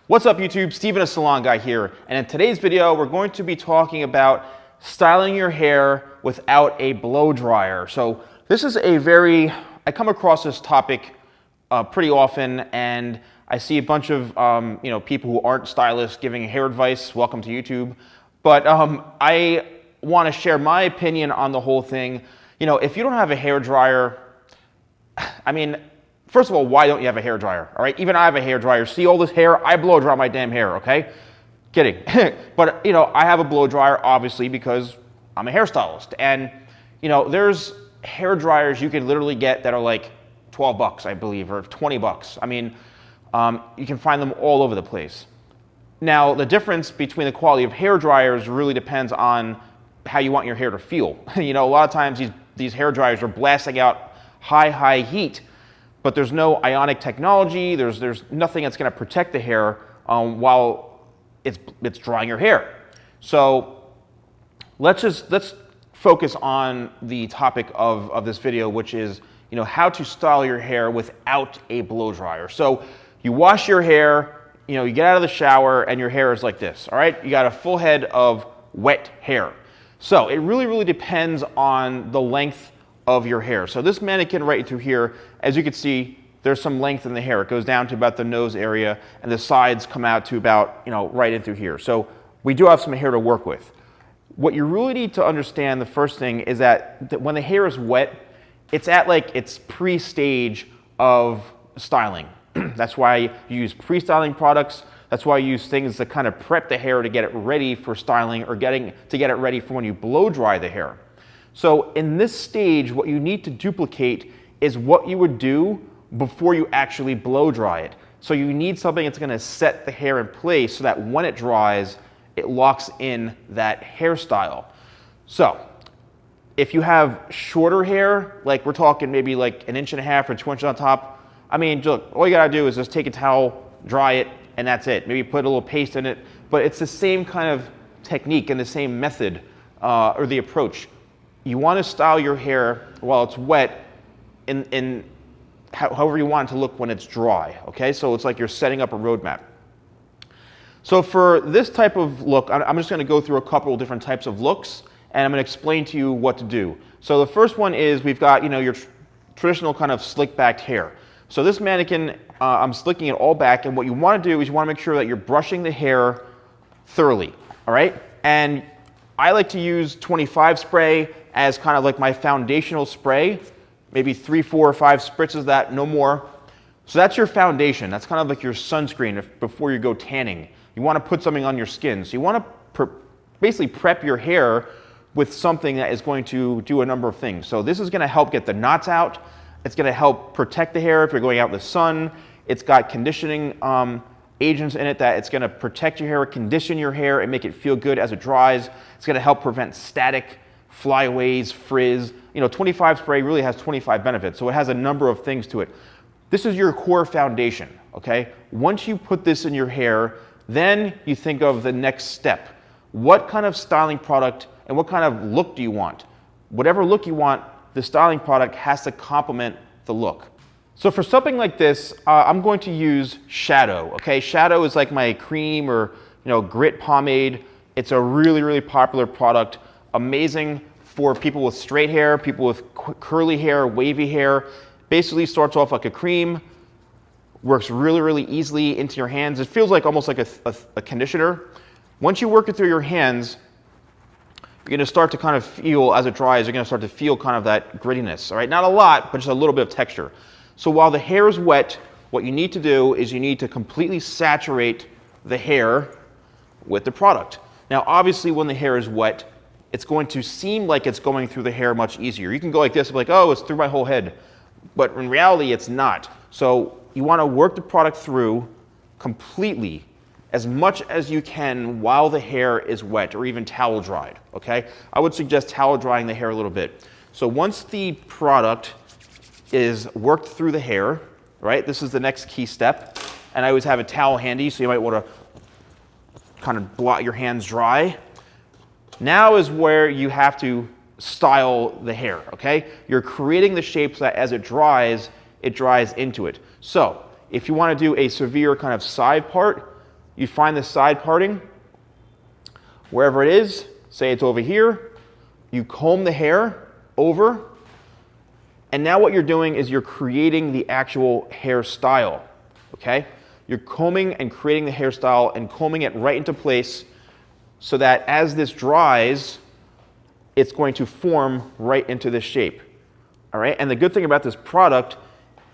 What's up YouTube, Steven, TheSalonGuy here, and in today's video we're going to be talking about styling your hair without a blow dryer. So this is I come across this topic pretty often, and I see a bunch of people who aren't stylists giving hair advice. Welcome to YouTube. But I want to share my opinion on the whole thing. You know, if you don't have a hair dryer, I mean, first of all, why don't you have a hair dryer? All right, even I have a hair dryer. See all this hair? I blow dry my damn hair, okay? Kidding. But, you know, I have a blow dryer, obviously, because I'm a hairstylist. And, you know, there's hair dryers you can literally get that are like 12 bucks, I believe, or 20 bucks. I mean, you can find them all over the place. Now, the difference between the quality of hair dryers really depends on how you want your hair to feel. You know, a lot of times these hair dryers are blasting out high heat, but there's no ionic technology, there's nothing that's going to protect the hair while it's drying your hair. So let's focus on the topic of this video, which is, you know, how to style your hair without a blow dryer. So you wash your hair, you know, you get out of the shower and your hair is like this, all right? You got a full head of wet hair. So it really depends on the length of your hair. So this mannequin right through here, as you can see, there's some length in the hair. It goes down to about the nose area, and the sides come out to about, you know, right in through here. So we do have some hair to work with. What you really need to understand, the first thing, is that when the hair is wet, it's at like its pre-stage of styling. That's why you use pre-styling products. That's why you use things that kind of prep the hair to get it ready for styling, or to get it ready for when you blow dry the hair. So in this stage, what you need to duplicate is what you would do before you actually blow dry it. So you need something that's going to set the hair in place so that when it dries, it locks in that hairstyle. So if you have shorter hair, like we're talking maybe like 1.5 inches or 2 inches on top, I mean, look, all you got to do is just take a towel, dry it, and that's it. Maybe put a little paste in it, but it's the same kind of technique and the same method or the approach. You want to style your hair while it's wet in however you want it to look when it's dry, okay? So it's like you're setting up a roadmap. So for this type of look, I'm just going to go through a couple of different types of looks, and I'm going to explain to you what to do. So the first one is we've got, you know, your traditional kind of slick backed hair. So this mannequin, I'm slicking it all back, and what you want to do is you want to make sure that you're brushing the hair thoroughly, all right? And I like to use 25 spray as kind of like my foundational spray, maybe 3, 4, or 5 spritzes of that, no more. So that's your foundation. That's kind of like your sunscreen before you go tanning. You want to put something on your skin. So you want to basically prep your hair with something that is going to do a number of things. So this is going to help get the knots out. It's going to help protect the hair if you're going out in the sun. It's got conditioning agents in it that it's going to protect your hair, condition your hair, and make it feel good as it dries. It's going to help prevent static, flyaways, frizz. You know, 25 spray really has 25 benefits, so it has a number of things to it. This is your core foundation, okay? Once you put this in your hair, then you think of the next step. What kind of styling product and what kind of look do you want? Whatever look you want, the styling product has to complement the look. So for something like this, I'm going to use Shadow, okay? Shadow is like my cream or, you know, grit pomade. It's a really popular product. Amazing for people with straight hair, people with curly hair, wavy hair. Basically starts off like a cream, works really easily into your hands. It feels like almost like a conditioner. Once you work it through your hands, you're going to start to kind of feel, as it dries, you're going to start to feel kind of that grittiness, all right? Not a lot, but just a little bit of texture. So while the hair is wet, what you need to do is you need to completely saturate the hair with the product. Now, obviously, when the hair is wet, it's going to seem like it's going through the hair much easier. You can go like this, like, oh, it's through my whole head. But in reality, it's not. So you want to work the product through completely, as much as you can while the hair is wet or even towel dried, okay? I would suggest towel drying the hair a little bit. So once the product is worked through the hair, right, this is the next key step. And I always have a towel handy, so you might want to kind of blot your hands dry. Now is where you have to style the hair, okay? You're creating the shape so that as it dries into it. So if you want to do a severe kind of side part, you find the side parting, wherever it is, say it's over here, you comb the hair over, and now what you're doing is you're creating the actual hairstyle, okay? You're combing and creating the hairstyle and combing it right into place so that as this dries, it's going to form right into this shape, all right? And the good thing about this product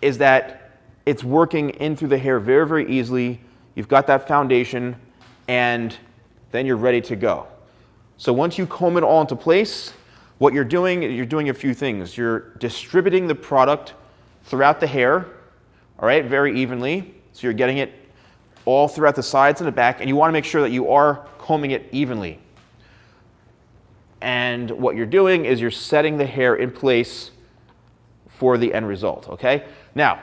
is that it's working in through the hair very, very easily. You've got that foundation, and then you're ready to go. So once you comb it all into place, what you're doing a few things. You're distributing the product throughout the hair, all right, very evenly. So you're getting it all throughout the sides and the back, and you want to make sure that you are combing it evenly. And what you're doing is you're setting the hair in place for the end result, okay? Now,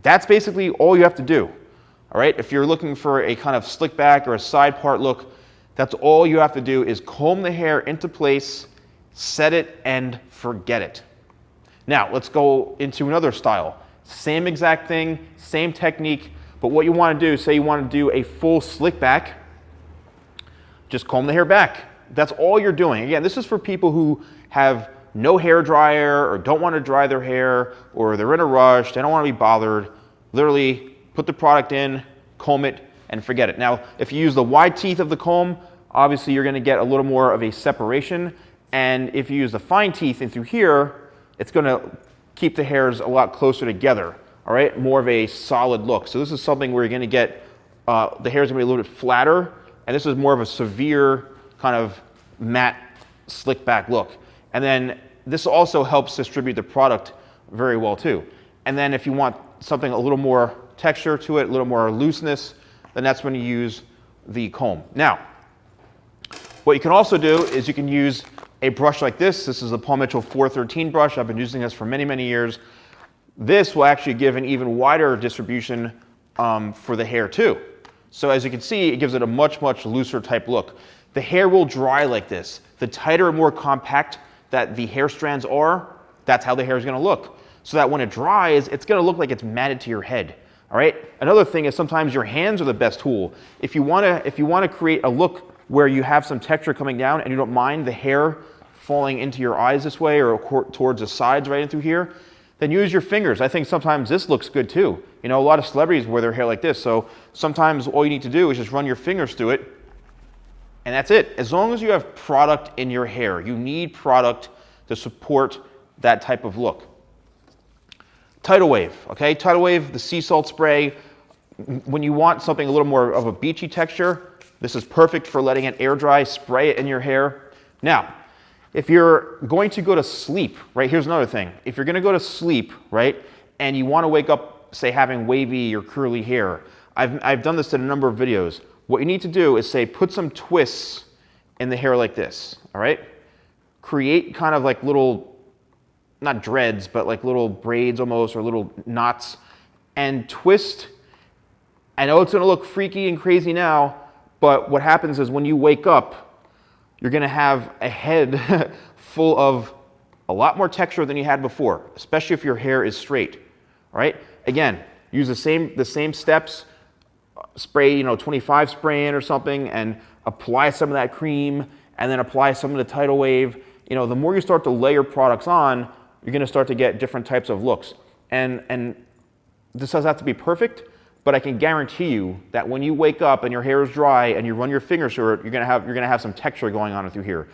that's basically all you have to do, all right? If you're looking for a kind of slick back or a side part look, that's all you have to do is comb the hair into place, set it, and forget it. Now, let's go into another style. Same exact thing, same technique, but what you want to do, say you want to do a full slick back, just comb the hair back. That's all you're doing. Again, this is for people who have no hair dryer or don't want to dry their hair, or they're in a rush, they don't want to be bothered. Literally put the product in, comb it, and forget it. Now, if you use the wide teeth of the comb, obviously you're going to get a little more of a separation. And if you use the fine teeth in through here, it's going to keep the hairs a lot closer together, all right? More of a solid look. So this is something where you're going to get, the hair's going to be a little bit flatter, and this is more of a severe kind of matte, slick back look. And then this also helps distribute the product very well too. And then if you want something a little more texture to it, a little more looseness, then that's when you use the comb. Now, what you can also do is you can use a brush like this. This is the Paul Mitchell 413 brush. I've been using this for many, many years. This will actually give an even wider distribution for the hair too. So as you can see, it gives it a much, much looser type look. The hair will dry like this. The tighter and more compact that the hair strands are, that's how the hair is going to look. So that when it dries, it's going to look like it's matted to your head. All right. Another thing is sometimes your hands are the best tool. If you want to create a look where you have some texture coming down and you don't mind the hair falling into your eyes this way or towards the sides right in through here, then use your fingers. I think sometimes this looks good too. You know, a lot of celebrities wear their hair like this. So sometimes all you need to do is just run your fingers through it, and that's it. As long as you have product in your hair, you need product to support that type of look. Tidal Wave, okay? Tidal Wave, the sea salt spray. When you want something a little more of a beachy texture, this is perfect for letting it air dry. Spray it in your hair. Now, if you're going to go to sleep, right, here's another thing. If you're going to go to sleep, right, and you want to wake up, say, having wavy or curly hair, I've done this in a number of videos. What you need to do is, say, put some twists in the hair like this, all right? Create kind of like little, not dreads, but like little braids almost, or little knots, and twist. I know it's going to look freaky and crazy now, but what happens is when you wake up, you're going to have a head full of a lot more texture than you had before, especially if your hair is straight. All right? Again, use the same steps. Spray, 25 spray in or something, and apply some of that cream, and then apply some of the Tidal Wave. The more you start to layer products on, you're going to start to get different types of looks. And this doesn't have to be perfect, but I can guarantee you that when you wake up and your hair is dry and you run your fingers through it, you're going to have some texture going on through here.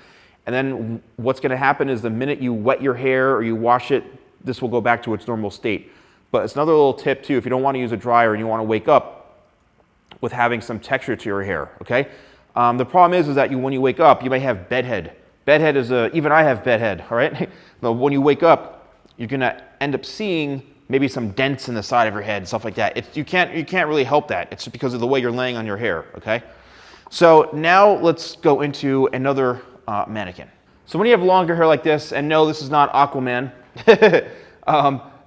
And then what's going to happen is the minute you wet your hair or you wash it, this will go back to its normal state. But it's another little tip too, if you don't want to use a dryer and you want to wake up with having some texture to your hair, okay? The problem is that when you wake up, you may have bedhead. Bedhead is even I have bedhead, all right? But when you wake up, you're going to end up seeing maybe some dents in the side of your head, stuff like that. You can't really help that. It's because of the way you're laying on your hair, okay? So now let's go into another mannequin. So when you have longer hair like this, and no, this is not Aquaman,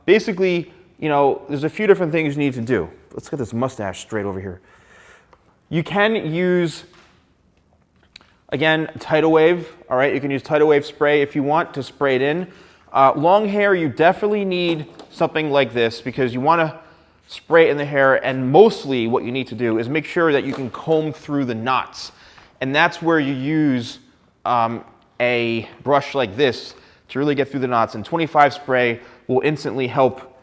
basically, there's a few different things you need to do. Let's get this mustache straight over here. You can use, again, Tidal Wave, all right? You can use Tidal Wave spray if you want to spray it in. Long hair, you definitely need something like this because you want to spray it in the hair, and mostly what you need to do is make sure that you can comb through the knots. And that's where you use a brush like this to really get through the knots, and 25 spray will instantly help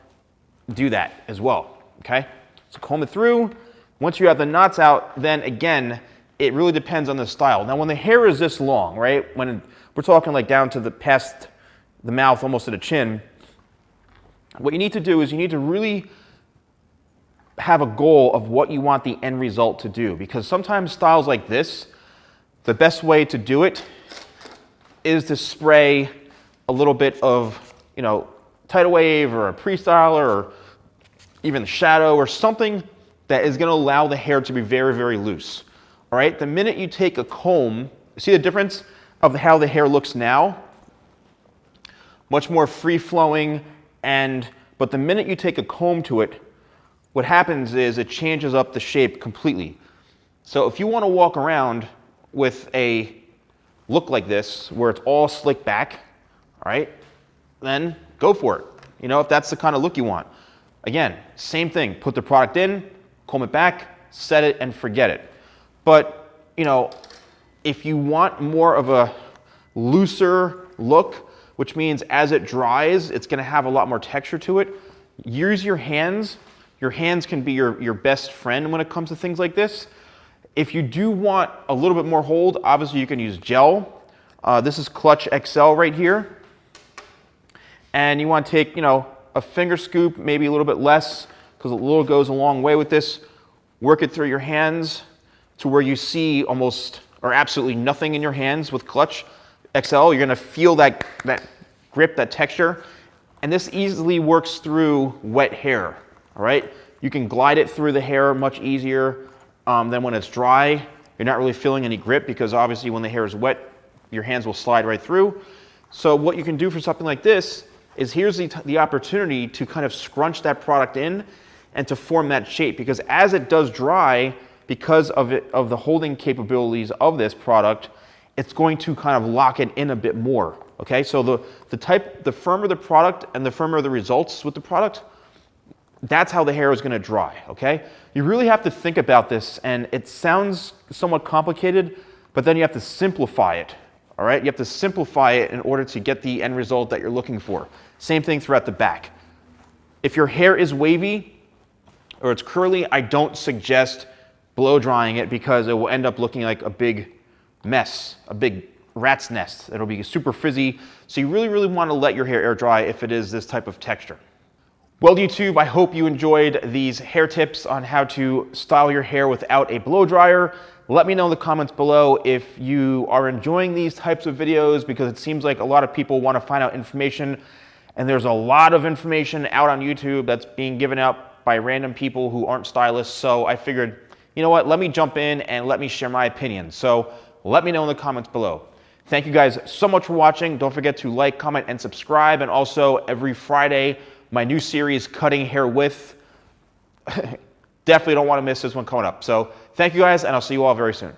do that as well, okay? So comb it through. Once you have the knots out, then again, it really depends on the style. Now when the hair is this long, right, when we're talking like down to the past the mouth, almost to the chin, what you need to do is you need to really have a goal of what you want the end result to do, because sometimes styles like this, the best way to do it is to spray a little bit of, you know, tidal wave or a pre-styler or even shadow or something that is going to allow the hair to be very, very loose. All right, the minute you take a comb, see the difference of how the hair looks now? Much more free-flowing, but the minute you take a comb to it, what happens is it changes up the shape completely. So if you want to walk around with a look like this, where it's all slicked back, all right, then go for it. You know, if that's the kind of look you want. Again, same thing, put the product in, comb it back, set it, and forget it. But, you know, if you want more of a looser look, which means as it dries, it's gonna have a lot more texture to it, use your hands. Your hands can be your best friend when it comes to things like this. If you do want a little bit more hold, obviously you can use gel. This is Clutch XL right here. And you want to take, you know, a finger scoop, maybe a little bit less, because a little goes a long way with this. Work it through your hands to where you see almost or absolutely nothing in your hands with Clutch XL. You're going to feel that grip, that texture. And this easily works through wet hair, all right? You can glide it through the hair much easier than when it's dry. You're not really feeling any grip because obviously when the hair is wet, your hands will slide right through. So what you can do for something like this is here's the opportunity to kind of scrunch that product in and to form that shape, because as it does dry, because of the holding capabilities of this product, it's going to kind of lock it in a bit more, okay? So the firmer the product and the firmer the results with the product, that's how the hair is going to dry, okay? You really have to think about this, and it sounds somewhat complicated, but then you have to simplify it, all right? You have to simplify it in order to get the end result that you're looking for. Same thing throughout the back. If your hair is wavy or it's curly, I don't suggest blow drying it because it will end up looking like a big mess, a big rat's nest. It'll be super frizzy. So you really, really want to let your hair air dry if it is this type of texture. Well, YouTube, I hope you enjoyed these hair tips on how to style your hair without a blow dryer. Let me know in the comments below if you are enjoying these types of videos, because it seems like a lot of people want to find out information, and there's a lot of information out on YouTube that's being given out by random people who aren't stylists. So I figured, you know what, let me jump in and let me share my opinion. So let me know in the comments below. Thank you guys so much for watching. Don't forget to like, comment, and subscribe. And also every Friday, my new series, Cutting Hair With. Definitely don't want to miss this one coming up. So thank you guys, and I'll see you all very soon.